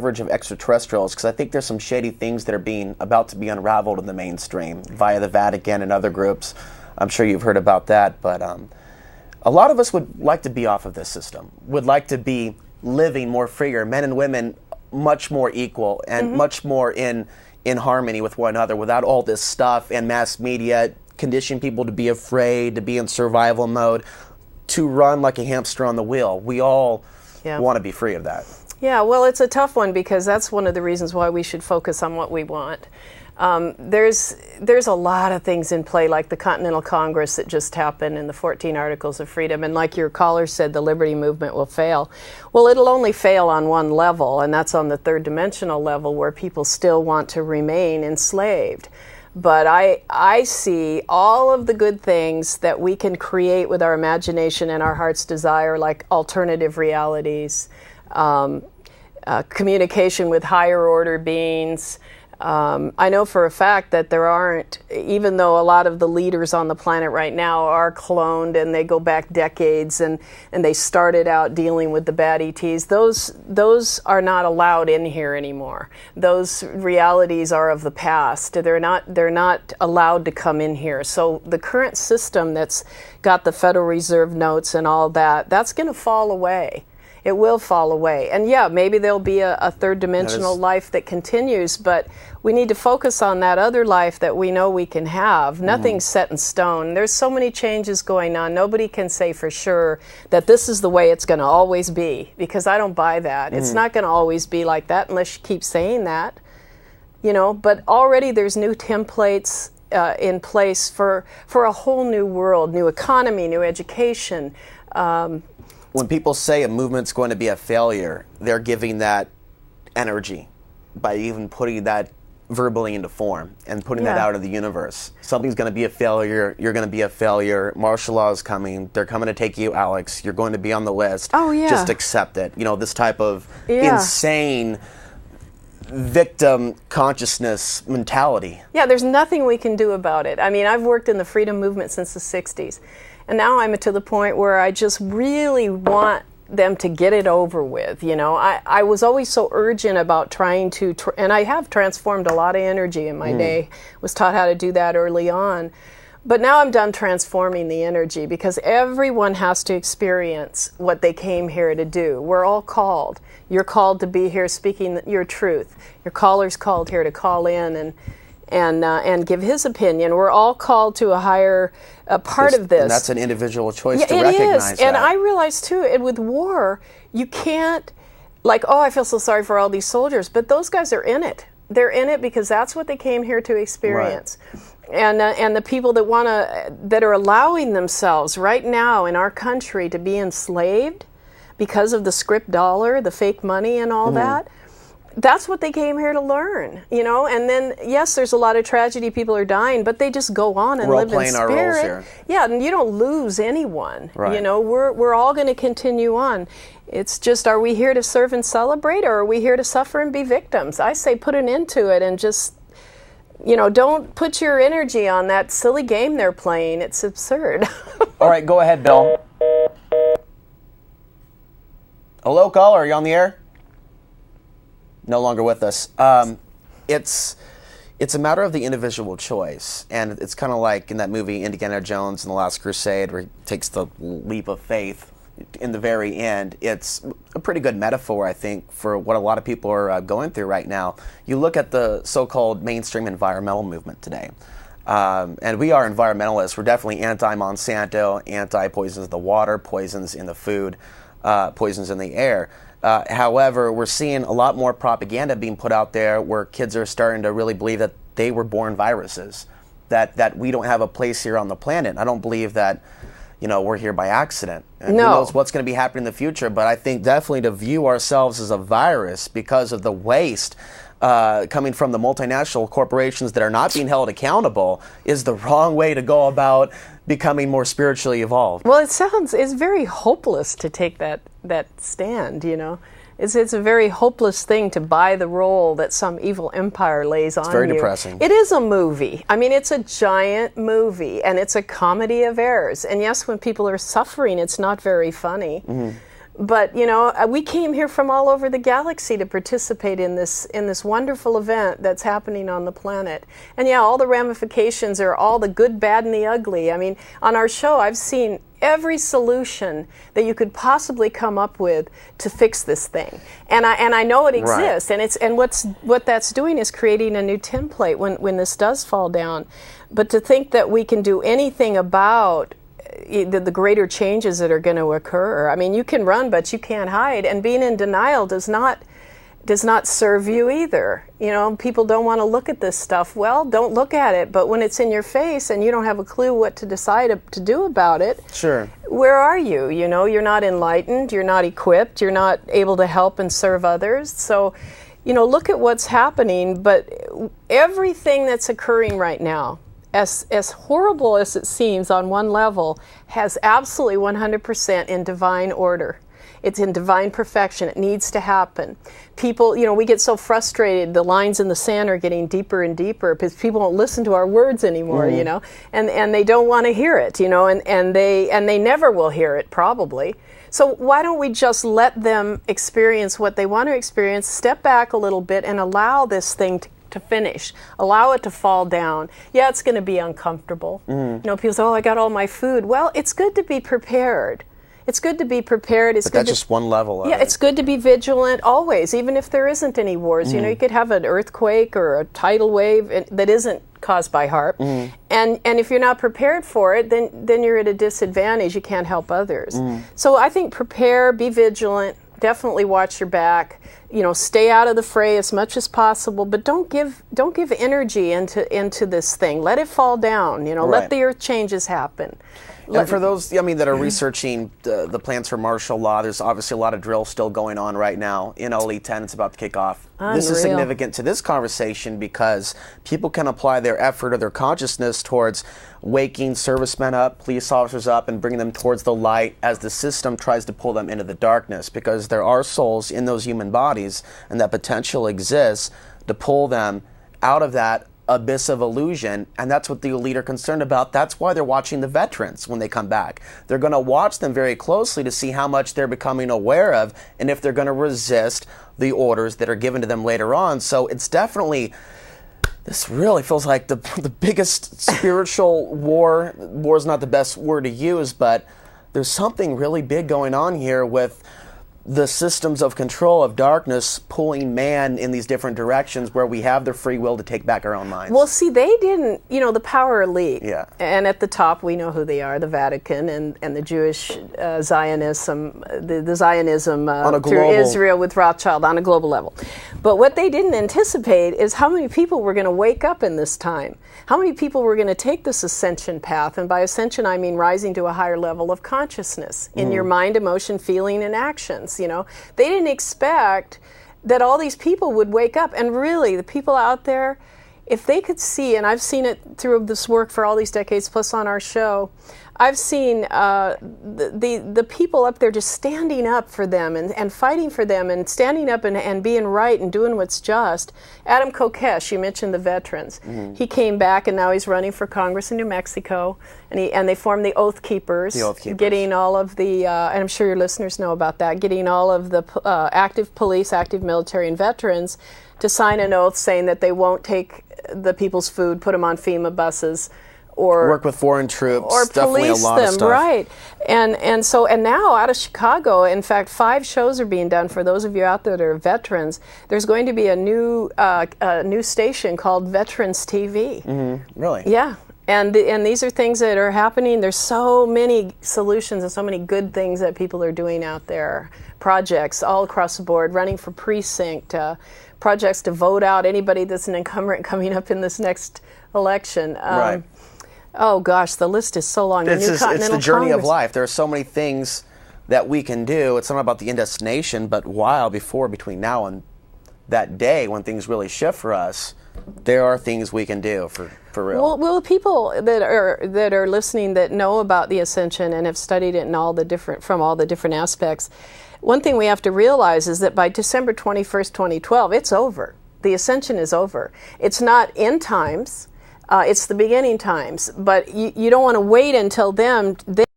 coverage of extraterrestrials, because I think there's some shady things that are about to be unraveled in the mainstream via the Vatican and other groups. I'm sure you've heard about that, but a lot of us would like to be off of this system, would like to be living more freer, men and women much more equal and much more in harmony with one another without all this stuff and mass media conditioning people to be afraid, to be in survival mode, to run like a hamster on the wheel. We all want to be free of that. Yeah, well, it's a tough one because that's one of the reasons why we should focus on what we want. There's a lot of things in play, like the Continental Congress that just happened and the 14 Articles of Freedom. And like your caller said, the liberty movement will fail. Well, it'll only fail on one level, and that's on the third dimensional level where people still want to remain enslaved. But I see all of the good things that we can create with our imagination and our heart's desire, like alternative realities, communication with higher order beings. I know for a fact that there aren't, even though a lot of the leaders on the planet right now are cloned and they go back decades and they started out dealing with the bad ETs, those are not allowed in here anymore. Those realities are of the past. They're not allowed to come in here. So the current system that's got the Federal Reserve notes and all that, that's going to fall away. It will fall away. And yeah, maybe there'll be a third dimensional life that continues, but we need to focus on that other life that we know we can have. Nothing's set in stone. There's so many changes going on. Nobody can say for sure that this is the way it's going to always be, because I don't buy that. It's not going to always be like that unless you keep saying that. You know, but already there's new templates in place for a whole new world, new economy, new education. When people say a movement's going to be a failure, they're giving that energy by even putting that verbally into form and putting that out of the universe. Something's going to be a failure. You're going to be a failure. Martial law is coming. They're coming to take you, Alex. You're going to be on the list. Oh, yeah. Just accept it. You know, this type of insane victim consciousness mentality. Yeah, there's nothing we can do about it. I mean, I've worked in the freedom movement since the 60s. And now I'm to the point where I just really want them to get it over with. You know, I was always so urgent about trying to, and I have transformed a lot of energy in my day, was taught how to do that early on. But now I'm done transforming the energy because everyone has to experience what they came here to do. We're all called. You're called to be here speaking your truth. Your caller's called here to call in and give his opinion. We're all called to a higher part of this. And that's an individual choice to recognize it is. that. And I realize, too, with war, you can't, like, oh, I feel so sorry for all these soldiers, but those guys are in it. They're in it because that's what they came here to experience. Right. And the people that are allowing themselves right now in our country to be enslaved because of the script dollar, the fake money and all that, that's what they came here to learn, you know. And then, yes, there's a lot of tragedy. People are dying, but they just go on and live in spirit. We're all playing our roles here. Yeah, and you don't lose anyone. Right. You know, we're all going to continue on. It's just, are we here to serve and celebrate, or are we here to suffer and be victims? I say put an end to it and just, you know, don't put your energy on that silly game they're playing. It's absurd. All right, go ahead, Bill. Hello, caller. Are you on the air? No longer with us. It's a matter of the individual choice, and it's kind of like in that movie Indiana Jones and the Last Crusade, where he takes the leap of faith in the very end. It's a pretty good metaphor, I think, for what a lot of people are going through right now. You look at the so-called mainstream environmental movement today, and we are environmentalists. We're definitely anti-Monsanto, anti-poisons of the water, poisons in the food, poisons in the air. However, we're seeing a lot more propaganda being put out there where kids are starting to really believe that they were born viruses, that we don't have a place here on the planet. I don't believe that, you know, we're here by accident. And no. Who knows what's going to be happening in the future, but I think definitely to view ourselves as a virus because of the waste coming from the multinational corporations that are not being held accountable is the wrong way to go about becoming more spiritually evolved. Well, it's very hopeless to take that stand, you know. It's a very hopeless thing to buy the role that some evil empire lays on you. It's very depressing. It is a movie. I mean, it's a giant movie, and it's a comedy of errors. And yes, when people are suffering, it's not very funny. But we came here from all over the galaxy to participate in this wonderful event that's happening on the planet. And yeah, all the ramifications are all the good, bad, and the ugly. I mean, on our show, I've seen every solution that you could possibly come up with to fix this thing, and I know it exists. Right. And what that's doing is creating a new template when this does fall down. But to think that we can do anything about the greater changes that are going to occur. I mean, you can run, but you can't hide. And being in denial does not serve you either. People don't want to look at this stuff. Well, don't look at it. But when it's in your face and you don't have a clue what to decide to do about it, sure. Where are you? You're not enlightened. You're not equipped. You're not able to help and serve others. So, look at what's happening. But everything that's occurring right now, as horrible as it seems on one level, has absolutely 100% in divine order. It's in divine perfection. It needs to happen. People, we get so frustrated. The lines in the sand are getting deeper and deeper because people don't listen to our words anymore, and they don't want to hear it, and they never will hear it probably. So why don't we just let them experience what they want to experience, step back a little bit and allow this thing to finish, allow it to fall down. Yeah, it's going to be uncomfortable. People say, I got all my food. Well, it's good to be prepared. It's good to be prepared. But that's just one level of it. It's good to be vigilant always, even if there isn't any wars. You could have an earthquake or a tidal wave that isn't caused by HAARP. And if you're not prepared for it, then you're at a disadvantage. You can't help others. So I think prepare, be vigilant, definitely watch your back. Stay out of the fray as much as possible, but don't give energy into this thing. Let it fall down. Let the earth changes happen. And for those, that are researching the plans for martial law, there's obviously a lot of drills still going on right now. LE 10, it's about to kick off. Unreal. This is significant to this conversation because people can apply their effort or their consciousness towards waking servicemen up, police officers up, and bringing them towards the light as the system tries to pull them into the darkness, because there are souls in those human bodies, and that potential exists to pull them out of that abyss of illusion, and that's what the elite are concerned about. That's why they're watching the veterans when they come back. They're going to watch them very closely to see how much they're becoming aware of and if they're going to resist the orders that are given to them later on. So it's definitely, this really feels like the biggest spiritual war. War is not the best word to use, but there's something really big going on here with the systems of control of darkness pulling man in these different directions where we have the free will to take back our own minds. Well, see, they didn't, the power elite. Yeah. And at the top, we know who they are, the Vatican and the Jewish Zionism, the Zionism through Israel with Rothschild on a global level. But what they didn't anticipate is how many people were going to wake up in this time. How many people were going to take this ascension path? And by ascension, I mean rising to a higher level of consciousness in your mind, emotion, feeling, and actions. They didn't expect that all these people would wake up. And really, the people out there, if they could see, and I've seen it through this work for all these decades, plus on our show, I've seen the people up there just standing up for them and fighting for them and standing up and being right and doing what's just. Adam Kokesh, you mentioned the veterans. He came back and now he's running for Congress in New Mexico, and they formed the Oath Keepers. The Oath Keepers. Getting all of the, and I'm sure your listeners know about that, getting all of the active police, active military, and veterans to sign an oath saying that they won't take the people's food, put them on FEMA buses, or work with foreign troops, or definitely police a lot them, of stuff. right? And now out of Chicago, in fact, 5 shows are being done for those of you out there that are veterans. There's going to be a new station called Veterans TV. Really? Yeah. And these are things that are happening. There's so many solutions and so many good things that people are doing out there. Projects all across the board, running for precinct, projects to vote out anybody that's an incumbent coming up in this next election. Right. Oh gosh, the list is so long. It's the journey of life. There are so many things that we can do. It's not about the end destination, but between now and that day when things really shift for us, there are things we can do for real. Well, people that are listening that know about the ascension and have studied it from all the different aspects, one thing we have to realize is that by December 21st, 2012, it's over. The ascension is over. It's not end times. It's the beginning times, but you don't want to wait until then.